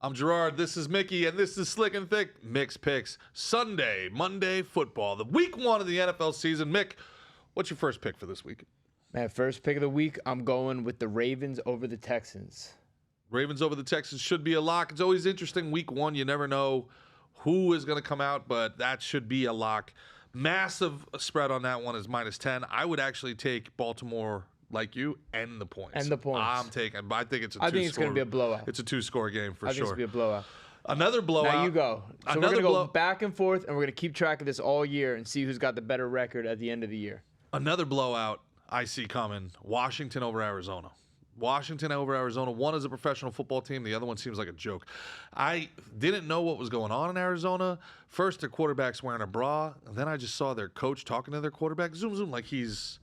I'm Gerard, this is Mickey, and this is Slick and Thick Micks Picks. Sunday, Monday football, the week one of the NFL season. Mick, what's your first pick for this week? Man, first pick of the week, I'm going with the Ravens over the Texans. Ravens over the Texans should be a lock. It's always interesting. Week one, you never know who is going to come out, but that should be a lock. Massive spread on that one is -10. I would actually take Baltimore like you and the points. And the points. I think it's I think it's going to be a blowout. It's a two-score game for sure. I think it's going to be a blowout. Another blowout. Now you go. So we're going to go back and forth, and we're going to keep track of this all year and see who's got the better record at the end of the year. Another blowout I see coming. Washington over Arizona. Washington over Arizona. One is a professional football team. The other one seems like a joke. I didn't know what was going on in Arizona. First, their quarterback's wearing a bra. And then I just saw their coach talking to their quarterback. Zoom, zoom, like he's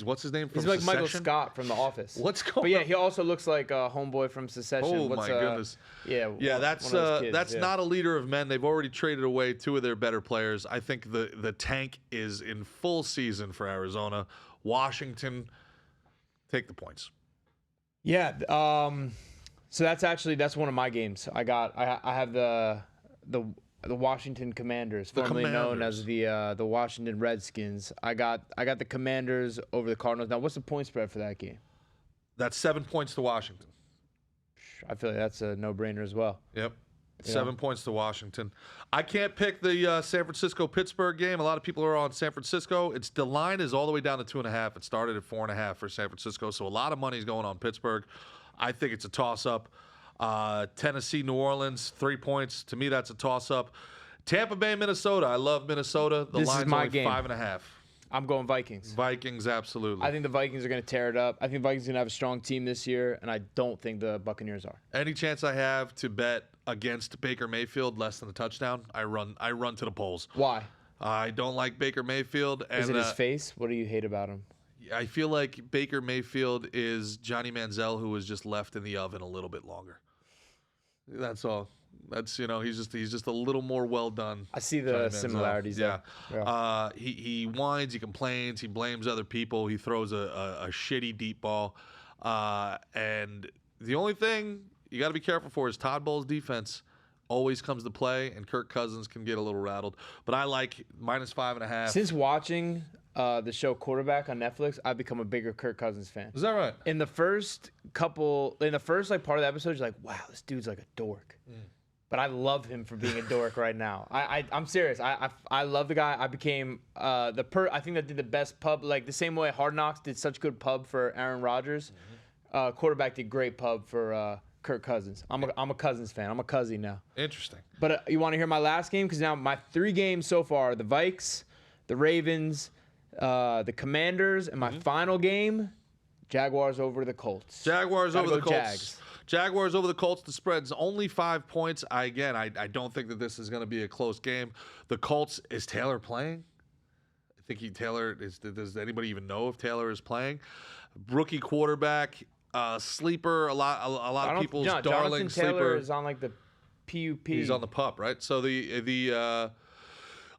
what's his name from He's like Succession? Michael Scott from The Office. What's going on? But yeah, he also looks like a homeboy from Succession. Oh, my goodness. Yeah, that's one of those kids, that's yeah. not a leader of men. They've already traded away two of their better players. I think the tank is in full season for Arizona. Washington, take the points. Yeah, so that's one of my games. I have the Washington Commanders, formerly known as the Washington Redskins. I got the Commanders over the Cardinals. Now, what's the point spread for that game? That's 7 points to Washington. I feel like that's a no-brainer as well. Yep. 7 points to Washington. I can't pick the San Francisco-Pittsburgh game. A lot of people are on San Francisco. The line is all the way down to 2.5. It started at 4.5 for San Francisco, so a lot of money is going on Pittsburgh. I think it's a toss-up. Tennessee, New Orleans, 3 points. To me, that's a toss-up. Tampa Bay, Minnesota. I love Minnesota. The line's only 5.5. I'm going Vikings. Vikings, absolutely. I think the Vikings are going to tear it up. I think the Vikings are going to have a strong team this year, and I don't think the Buccaneers are. Any chance I have to bet against Baker Mayfield less than a touchdown, I run to the polls. Why? I don't like Baker Mayfield. Is it his face? What do you hate about him? I feel like Baker Mayfield is Johnny Manziel, who was just left in the oven a little bit longer. That's all. That's he's just a little more well done. I see the similarities. Yeah. He whines, he complains, he blames other people, he throws a shitty deep ball, and the only thing you got to be careful for is Todd Bowles' defense always comes to play, and Kirk Cousins can get a little rattled. But I like -5.5. Since watching the show Quarterback on Netflix, I've become a bigger Kirk Cousins fan. Is that right? In the first part of the episode, you're like, wow, this dude's like a dork. But I love him for being a dork right now. I'm serious. I love the guy. I became I think that did the best pub, like the same way Hard Knocks did such good pub for Aaron Rodgers. Quarterback did great pub for Kirk Cousins. I'm a Cousins fan. I'm a Cuzzy now. Interesting. But you want to hear my last game? Because now my 3 games so far are the Vikes, the Ravens, the Commanders, and my final game, Jaguars over the Colts. Jaguars over the Colts. Jags. Jaguars over the Colts. The spread's only 5 points. I don't think that this is going to be a close game. The Colts, is Taylor playing? I think does anybody even know if Taylor is playing? Rookie quarterback, sleeper, a lot of people's darling Jonathan sleeper. Taylor is on like the PUP. He's on the pup, right? So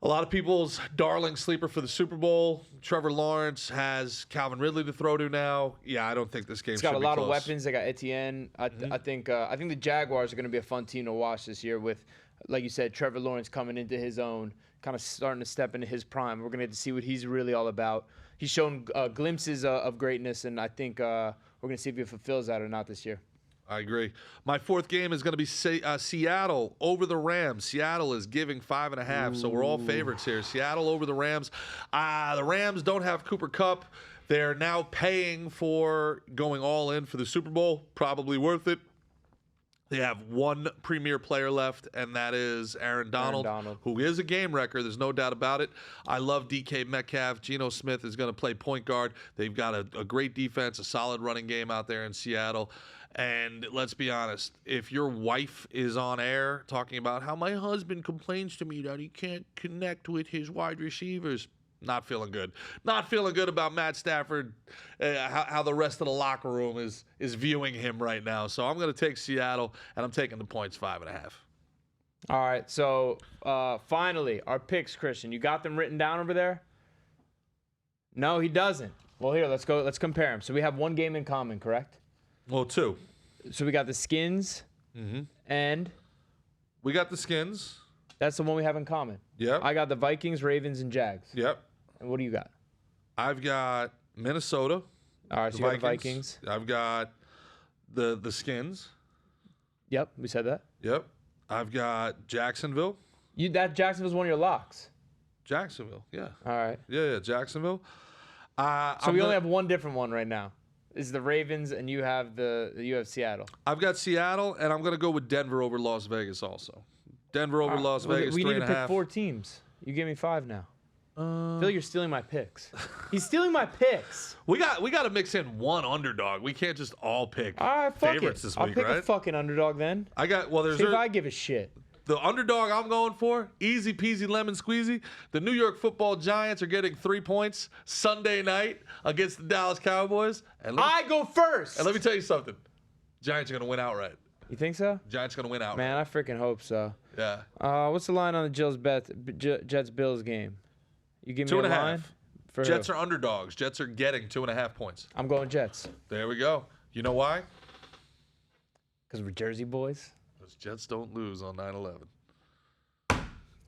a lot of people's darling sleeper for the Super Bowl. Trevor Lawrence has Calvin Ridley to throw to now. Yeah, I don't think this game. It's got a lot close. of weapons. They got Etienne. I think the Jaguars are going to be a fun team to watch this year with, like you said, Trevor Lawrence coming into his own, kind of starting to step into his prime. We're going to get to see what he's really all about. He's shown glimpses of greatness, and I think we're going to see if he fulfills that or not this year. I agree. My 4th game is going to be Seattle over the Rams. Seattle is giving 5.5, so we're all favorites here. Seattle over the Rams. The Rams don't have Cooper Kupp. They're now paying for going all in for the Super Bowl. Probably worth it. They have one premier player left, and that is Aaron Donald, who is a game wrecker. There's no doubt about it. I love DK Metcalf. Geno Smith is going to play point guard. They've got a great defense, a solid running game out there in Seattle. And let's be honest, if your wife is on air talking about how my husband complains to me that he can't connect with his wide receivers, not feeling good. Not feeling good about Matt Stafford, how the rest of the locker room is viewing him right now. So I'm going to take Seattle, and I'm taking the points 5.5. All right, so finally, our picks, Christian. You got them written down over there? No, he doesn't. Well, here, let's go. Let's compare them. So we have one game in common, correct? Well, 2. So we got the Skins And We got the Skins. that's the one we have in common. Yep. I got the Vikings, Ravens, and Jags. Yep. And what do you got? I've got Minnesota. All right, so you got the Vikings. I've got the Skins. Yep, we said that. Yep. I've got Jacksonville. That Jacksonville's one of your locks. Jacksonville. Yeah. All right. Yeah. Jacksonville. So we only have one different one right now. Is the Ravens, and you have Seattle. I've got Seattle, and I'm gonna go with Denver over Las Vegas also. Denver over Las Vegas. We need 3.5. to pick 4 teams. You gave me 5 now. I feel like you're stealing my picks. He's stealing my picks. We got to mix in one underdog. We can't just all pick All right, fuck favorites it. this I'll week, pick right? a fucking underdog then. There's See if I give a shit. the underdog I'm going for, easy peasy lemon squeezy. The New York Football Giants are getting 3 points Sunday night against the Dallas Cowboys. And I go first. let me tell you something. Giants are going to win outright. You think so? Giants are going to win outright. Man, I freaking hope so. Yeah. What's the line on the Jets Bills game? You give me a 2.5. line? For Jets who? are underdogs. Jets are getting 2.5 points. I'm going Jets. There we go. You know why? Because we're Jersey boys. Because Jets don't lose on 9/11.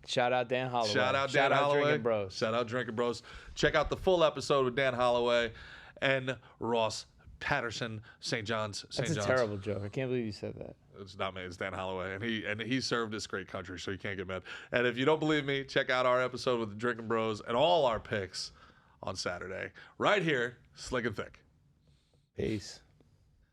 Shout out Dan Holloway. Shout out Dan Holloway. Drinking Bros. Shout out Drinking Bros. Check out the full episode with Dan Holloway and Ross Patterson, St. John's. That's a terrible joke. I can't believe you said that. It's not me. It's Dan Holloway, and he served this great country, so you can't get mad. And if you don't believe me, check out our episode with the Drinking Bros and all our picks on Saturday, right here, Slick and Thick. Peace.